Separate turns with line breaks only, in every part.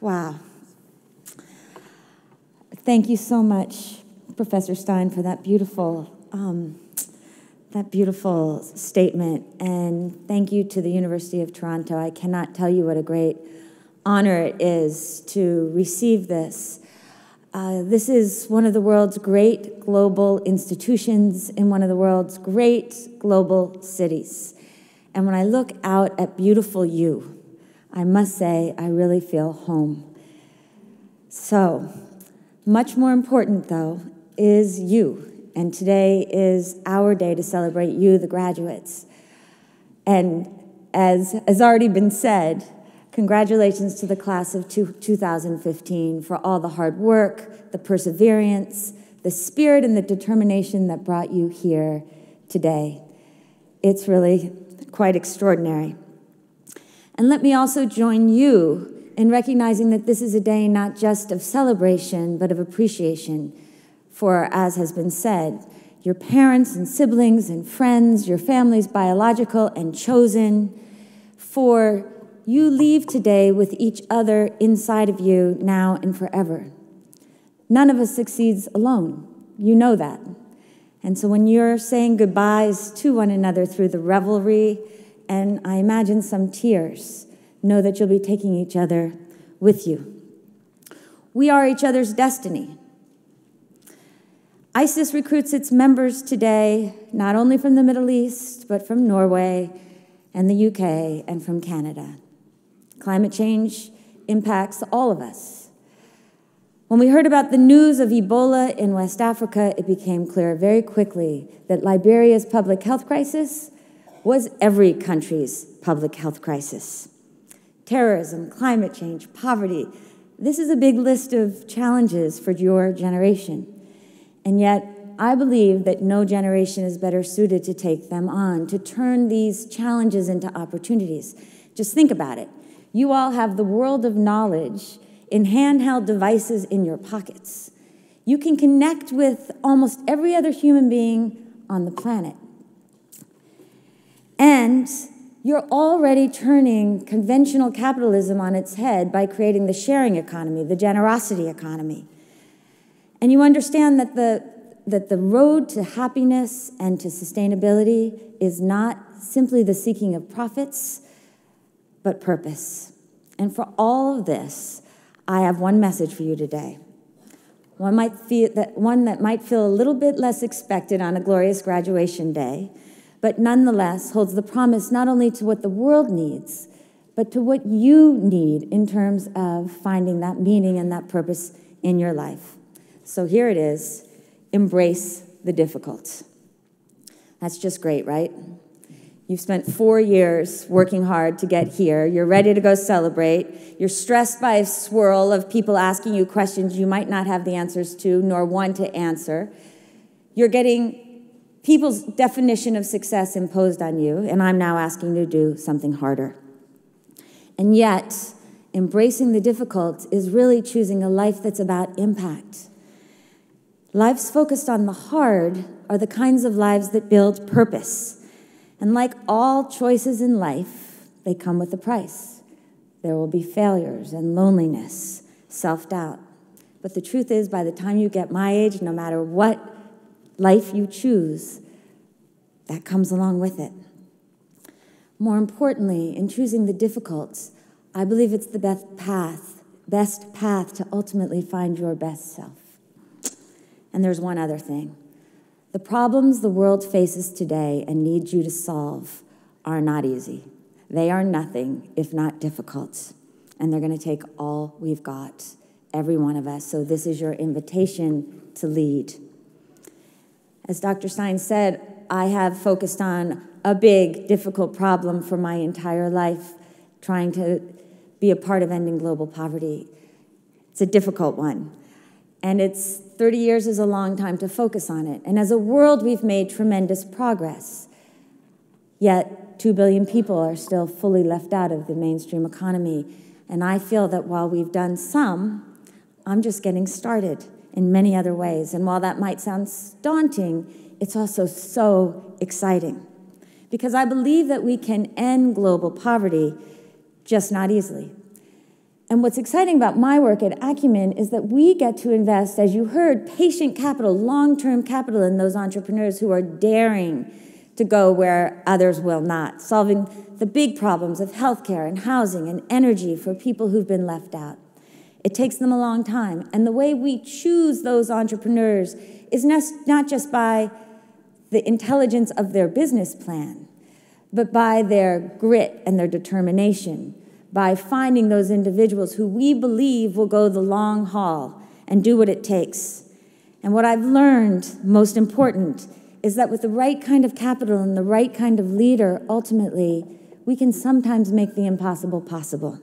Wow. Thank you so much, Professor Stein, for that beautiful statement. And thank you to the University of Toronto. I cannot tell you what a great honor it is to receive this. This is one of the world's great global institutions in one of the world's great global cities. And when I look out at beautiful you, I must say I really feel home. So, much more important, though, is you. And today is our day to celebrate you, the graduates. And as has already been said, congratulations to the class of 2015 for all the hard work, the perseverance, the spirit, and the determination that brought you here today. It's really quite extraordinary. And let me also join you in recognizing that this is a day not just of celebration, but of appreciation for, as has been said, your parents and siblings and friends, your families, biological and chosen, for you leave today with each other inside of you now and forever. None of us succeeds alone. You know that. And so when you're saying goodbyes to one another through the revelry, and I imagine some tears, know that you'll be taking each other with you. We are each other's destiny. ISIS recruits its members today, not only from the Middle East, but from Norway and the UK and from Canada. Climate change impacts all of us. When we heard about the news of Ebola in West Africa, it became clear very quickly that Liberia's public health crisis was every country's public health crisis. Terrorism, climate change, poverty, this is a big list of challenges for your generation. And yet, I believe that no generation is better suited to take them on, to turn these challenges into opportunities. Just think about it. You all have the world of knowledge in handheld devices in your pockets. You can connect with almost every other human being on the planet. And you're already turning conventional capitalism on its head by creating the sharing economy, the generosity economy. And you understand that the road to happiness and to sustainability is not simply the seeking of profits, but purpose. And for all of this, I have one message for you today. One that might feel a little bit less expected on a glorious graduation day, but nonetheless holds the promise not only to what the world needs, but to what you need in terms of finding that meaning and that purpose in your life. So here it is, embrace the difficult. That's just great, right? You've spent 4 years working hard to get here. You're ready to go celebrate. You're stressed by a swirl of people asking you questions you might not have the answers to, nor want to answer. You're getting people's definition of success imposed on you, and I'm now asking you to do something harder. And yet, embracing the difficult is really choosing a life that's about impact. Lives focused on the hard are the kinds of lives that build purpose. And like all choices in life, they come with a price. There will be failures and loneliness, self-doubt. But the truth is, by the time you get my age, no matter what life you choose, that comes along with it. More importantly, in choosing the difficult, I believe it's the best path to ultimately find your best self. And there's one other thing. The problems the world faces today and needs you to solve are not easy. They are nothing if not difficult. And they're going to take all we've got, every one of us. So this is your invitation to lead. As Dr. Stein said, I have focused on a big, difficult problem for my entire life, trying to be a part of ending global poverty. It's a difficult one. And 30 years is a long time to focus on it. And as a world, we've made tremendous progress. Yet 2 billion people are still fully left out of the mainstream economy. And I feel that while we've done some, I'm just getting started in many other ways. And while that might sound daunting, it's also so exciting. Because I believe that we can end global poverty, just not easily. And what's exciting about my work at Acumen is that we get to invest, as you heard, patient capital, long-term capital in those entrepreneurs who are daring to go where others will not, solving the big problems of healthcare and housing and energy for people who've been left out. It takes them a long time. And the way we choose those entrepreneurs is not just by the intelligence of their business plan, but by their grit and their determination, by finding those individuals who we believe will go the long haul and do what it takes. And what I've learned, most important, is that with the right kind of capital and the right kind of leader, ultimately, we can sometimes make the impossible possible.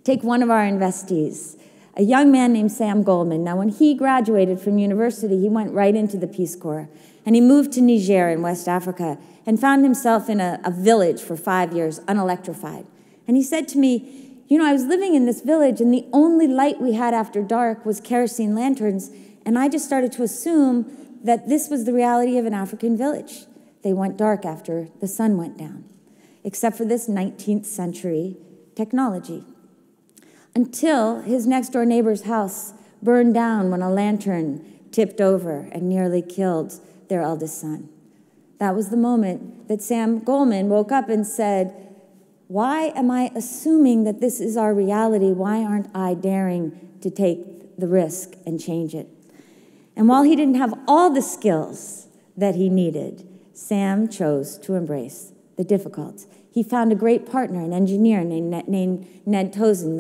Take one of our investees, a young man named Sam Goldman. Now, when he graduated from university, he went right into the Peace Corps, and he moved to Niger in West Africa and found himself in a village for 5 years, unelectrified. And he said to me, you know, I was living in this village, and the only light we had after dark was kerosene lanterns, and I just started to assume that this was the reality of an African village. They went dark after the sun went down, except for this 19th century technology. Until his next-door neighbor's house burned down when a lantern tipped over and nearly killed their eldest son. That was the moment that Sam Goldman woke up and said, why am I assuming that this is our reality? Why aren't I daring to take the risk and change it? And while he didn't have all the skills that he needed, Sam chose to embrace the difficult. He found a great partner, an engineer named Ned Tozen.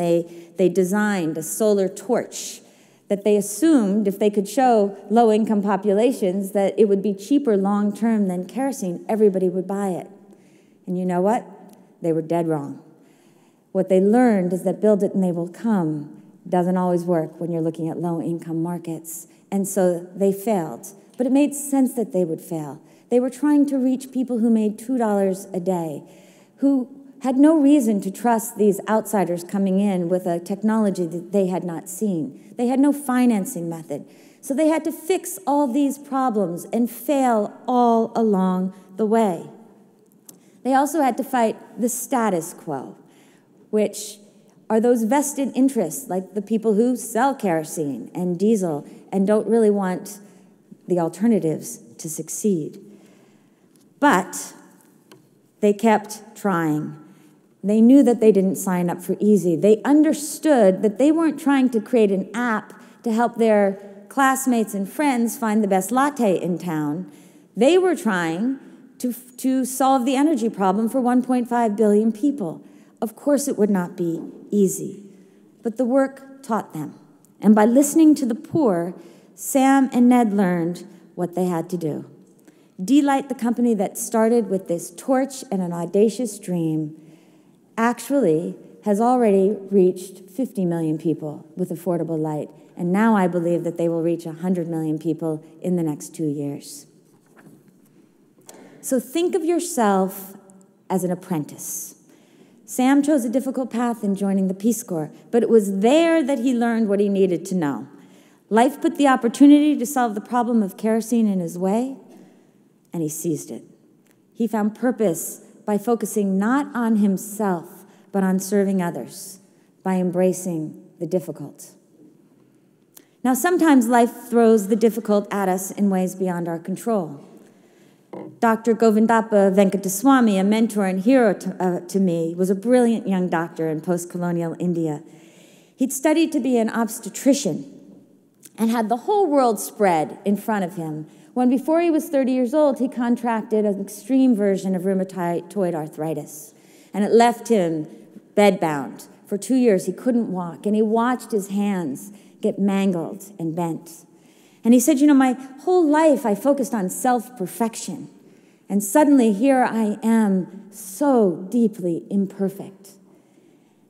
They designed a solar torch that they assumed if they could show low-income populations that it would be cheaper long-term than kerosene, everybody would buy it. And you know what? They were dead wrong. What they learned is that build it and they will come doesn't always work when you're looking at low-income markets. And so they failed. But it made sense that they would fail. They were trying to reach people who made $2 a day, who had no reason to trust these outsiders coming in with a technology that they had not seen. They had no financing method. So they had to fix all these problems and fail all along the way. They also had to fight the status quo, which are those vested interests, like the people who sell kerosene and diesel and don't really want the alternatives to succeed. But they kept trying. They knew that they didn't sign up for easy. They understood that they weren't trying to create an app to help their classmates and friends find the best latte in town. They were trying to solve the energy problem for 1.5 billion people. Of course it would not be easy, but the work taught them. And by listening to the poor, Sam and Ned learned what they had to do. D-Light, the company that started with this torch and an audacious dream, actually has already reached 50 million people with affordable light. And now I believe that they will reach 100 million people in the next 2 years. So think of yourself as an apprentice. Sam chose a difficult path in joining the Peace Corps, but it was there that he learned what he needed to know. Life put the opportunity to solve the problem of kerosene in his way, and he seized it. He found purpose by focusing not on himself, but on serving others, by embracing the difficult. Now, sometimes life throws the difficult at us in ways beyond our control. Dr. Govindappa Venkataswamy, a mentor and hero to me, was a brilliant young doctor in post-colonial India. He'd studied to be an obstetrician and had the whole world spread in front of him when, before he was 30 years old, he contracted an extreme version of rheumatoid arthritis, and it left him bedbound. For 2 years, he couldn't walk, and he watched his hands get mangled and bent. And he said, you know, my whole life I focused on self-perfection, and suddenly here I am, so deeply imperfect.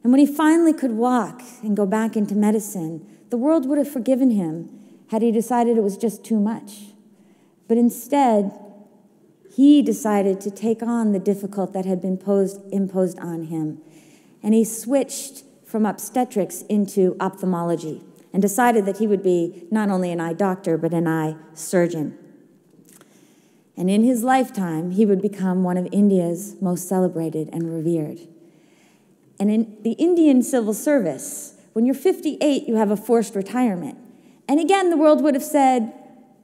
And when he finally could walk and go back into medicine, the world would have forgiven him had he decided it was just too much. But instead, he decided to take on the difficult that had been imposed on him. And he switched from obstetrics into ophthalmology and decided that he would be not only an eye doctor, but an eye surgeon. And in his lifetime, he would become one of India's most celebrated and revered. And in the Indian civil service, when you're 58, you have a forced retirement. And again, the world would have said,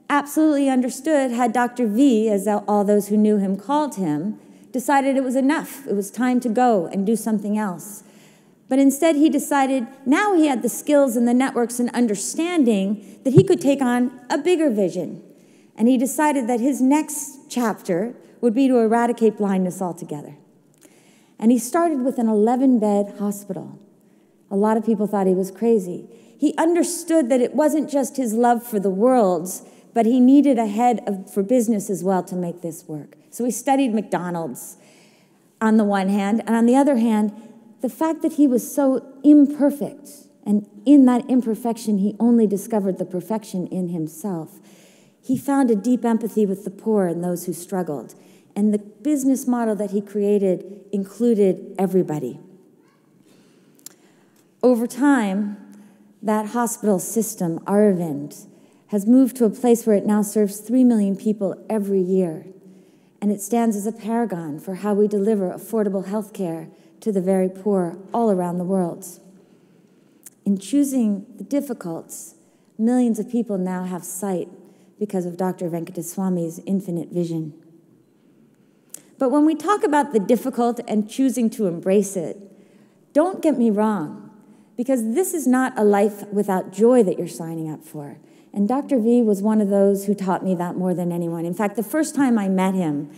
absolutely understood, had Dr. V, as all those who knew him called him, decided it was enough. It was time to go and do something else. But instead, he decided now he had the skills and the networks and understanding that he could take on a bigger vision. And he decided that his next chapter would be to eradicate blindness altogether. And he started with an 11-bed hospital. A lot of people thought he was crazy. He understood that it wasn't just his love for the worlds, but he needed a head for business as well to make this work. So he studied McDonald's on the one hand, and on the other hand, the fact that he was so imperfect, and in that imperfection, he only discovered the perfection in himself. He found a deep empathy with the poor and those who struggled. And the business model that he created included everybody. Over time, that hospital system, Aravind, has moved to a place where it now serves 3 million people every year. And it stands as a paragon for how we deliver affordable health care to the very poor all around the world. In choosing the difficults, millions of people now have sight because of Dr. Venkataswamy's infinite vision. But when we talk about the difficult and choosing to embrace it, don't get me wrong, because this is not a life without joy that you're signing up for. And Dr. V was one of those who taught me that more than anyone. In fact, the first time I met him,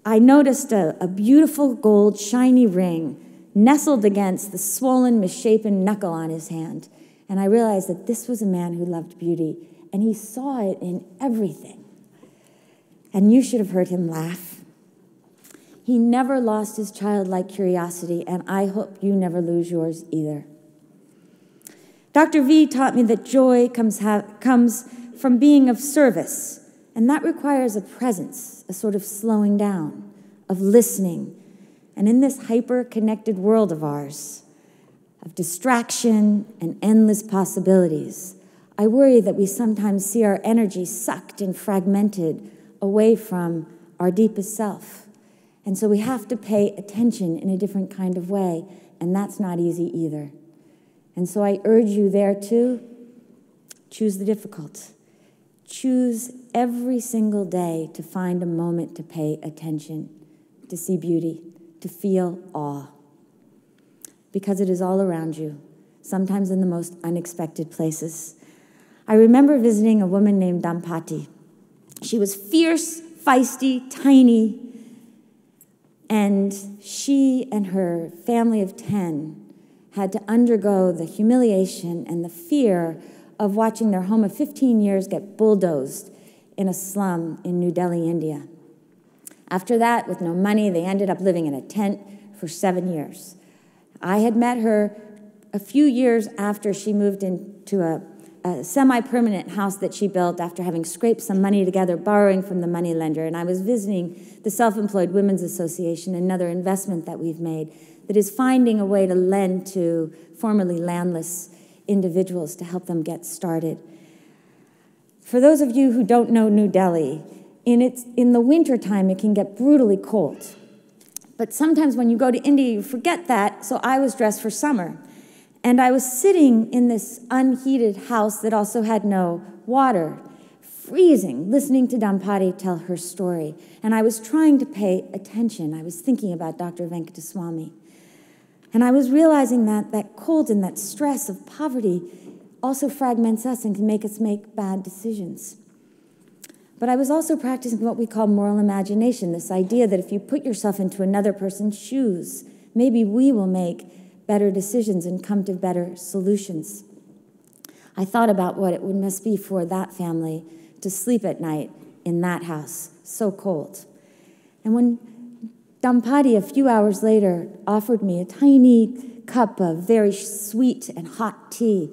I noticed a beautiful gold shiny ring nestled against the swollen, misshapen knuckle on his hand. And I realized that this was a man who loved beauty, and he saw it in everything. And you should have heard him laugh. He never lost his childlike curiosity, and I hope you never lose yours either. Dr. V taught me that joy comes from being of service, and that requires a presence, a sort of slowing down, of listening. And in this hyper-connected world of ours, of distraction and endless possibilities, I worry that we sometimes see our energy sucked and fragmented away from our deepest self. And so we have to pay attention in a different kind of way, and that's not easy either. And so I urge you there too, choose the difficult. Choose every single day to find a moment to pay attention, to see beauty, to feel awe. Because it is all around you, sometimes in the most unexpected places. I remember visiting a woman named Dampati. She was fierce, feisty, tiny, and she and her family of 10 had to undergo the humiliation and the fear of watching their home of 15 years get bulldozed in a slum in New Delhi, India. After that, with no money, they ended up living in a tent for 7 years. I had met her a few years after she moved into a semi-permanent house that she built after having scraped some money together, borrowing from the moneylender. And I was visiting the Self-Employed Women's Association, another investment that we've made, that is finding a way to lend to formerly landless individuals to help them get started. For those of you who don't know New Delhi, in the wintertime, it can get brutally cold. But sometimes when you go to India, you forget that, so I was dressed for summer. And I was sitting in this unheated house that also had no water, freezing, listening to Dampati tell her story. And I was trying to pay attention. I was thinking about Dr. Venkataswamy. And I was realizing that that cold and that stress of poverty also fragments us and can make us make bad decisions. But I was also practicing what we call moral imagination, this idea that if you put yourself into another person's shoes, maybe we will make better decisions and come to better solutions. I thought about what it must be for that family to sleep at night in that house, so cold. And when Dampati, a few hours later, offered me a tiny cup of very sweet and hot tea,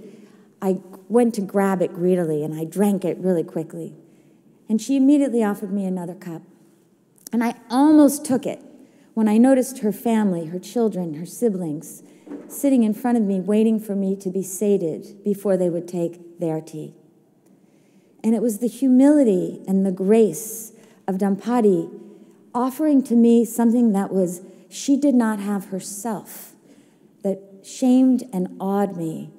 I went to grab it greedily, and I drank it really quickly. And she immediately offered me another cup. And I almost took it when I noticed her family, her children, her siblings, sitting in front of me, waiting for me to be sated before they would take their tea. And it was the humility and the grace of Dampati offering to me something that was, she did not have herself, shamed and awed me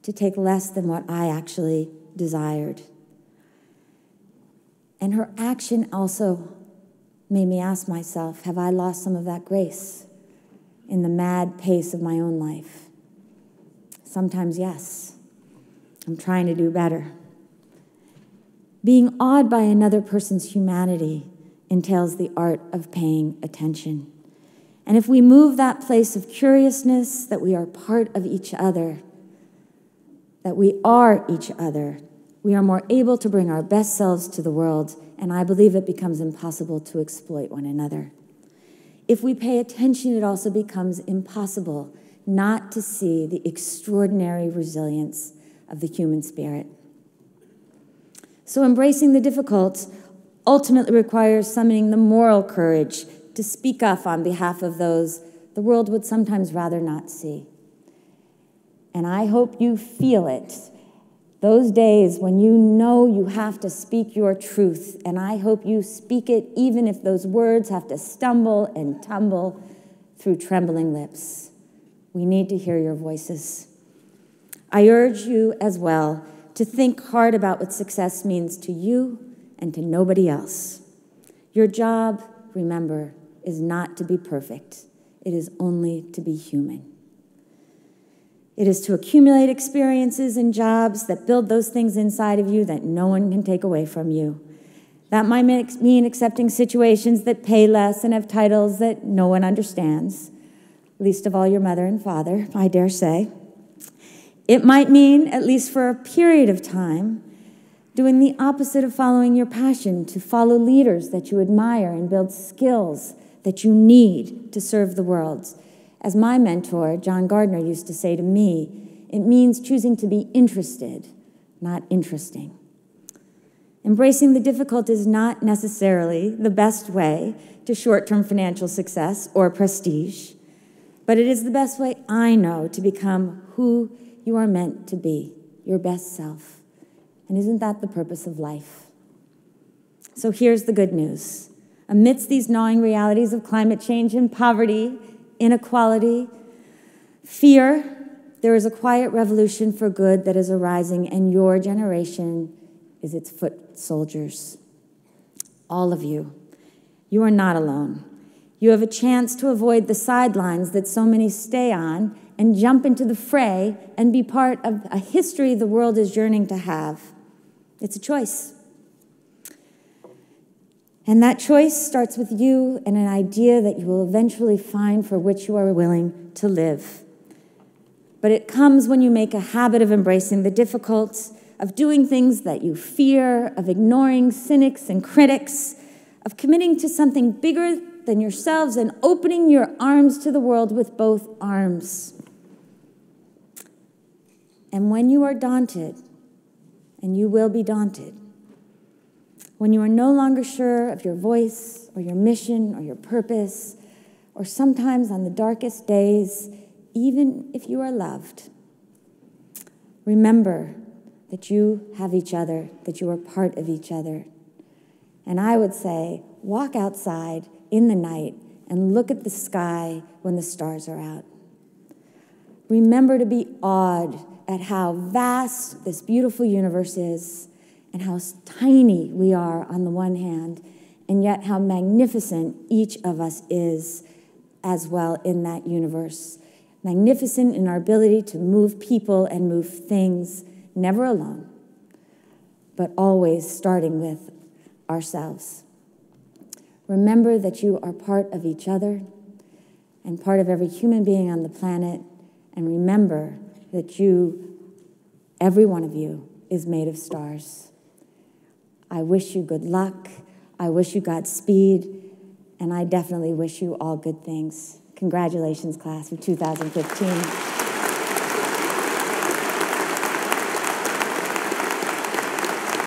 to take less than what I actually desired. And her action also made me ask myself, have I lost some of that grace in the mad pace of my own life? Sometimes, yes. I'm trying to do better. Being awed by another person's humanity entails the art of paying attention. And if we move that place of curiousness, that we are part of each other, that we are each other, we are more able to bring our best selves to the world, and I believe it becomes impossible to exploit one another. If we pay attention, it also becomes impossible not to see the extraordinary resilience of the human spirit. So embracing the difficult ultimately requires summoning the moral courage to speak up on behalf of those the world would sometimes rather not see. And I hope you feel it, those days when you know you have to speak your truth, and I hope you speak it even if those words have to stumble and tumble through trembling lips. We need to hear your voices. I urge you as well to think hard about what success means to you and to nobody else. Your job, remember, is not to be perfect. It is only to be human. It is to accumulate experiences and jobs that build those things inside of you that no one can take away from you. That might mean accepting situations that pay less and have titles that no one understands, least of all your mother and father, I dare say. It might mean, at least for a period of time, doing the opposite of following your passion, to follow leaders that you admire and build skills that you need to serve the world. As my mentor, John Gardner, used to say to me, it means choosing to be interested, not interesting. Embracing the difficult is not necessarily the best way to short-term financial success or prestige, but it is the best way I know to become who you are meant to be, your best self. And isn't that the purpose of life? So here's the good news. Amidst these gnawing realities of climate change and poverty, inequality, fear, there is a quiet revolution for good that is arising, and your generation is its foot soldiers. All of you. You are not alone. You have a chance to avoid the sidelines that so many stay on and jump into the fray and be part of a history the world is yearning to have. It's a choice. And that choice starts with you and an idea that you will eventually find for which you are willing to live. But it comes when you make a habit of embracing the difficult, of doing things that you fear, of ignoring cynics and critics, of committing to something bigger than yourselves and opening your arms to the world with both arms. And when you are daunted, and you will be daunted, when you are no longer sure of your voice or your mission or your purpose, or sometimes on the darkest days, even if you are loved, remember that you have each other, that you are part of each other. And I would say, walk outside in the night and look at the sky when the stars are out. Remember to be awed at how vast this beautiful universe is and how tiny we are on the one hand, and yet how magnificent each of us is as well in that universe. Magnificent in our ability to move people and move things, never alone, but always starting with ourselves. Remember that you are part of each other and part of every human being on the planet, and remember that you, every one of you, is made of stars. I wish you good luck. I wish you Godspeed, and I definitely wish you all good things. Congratulations, class of 2015.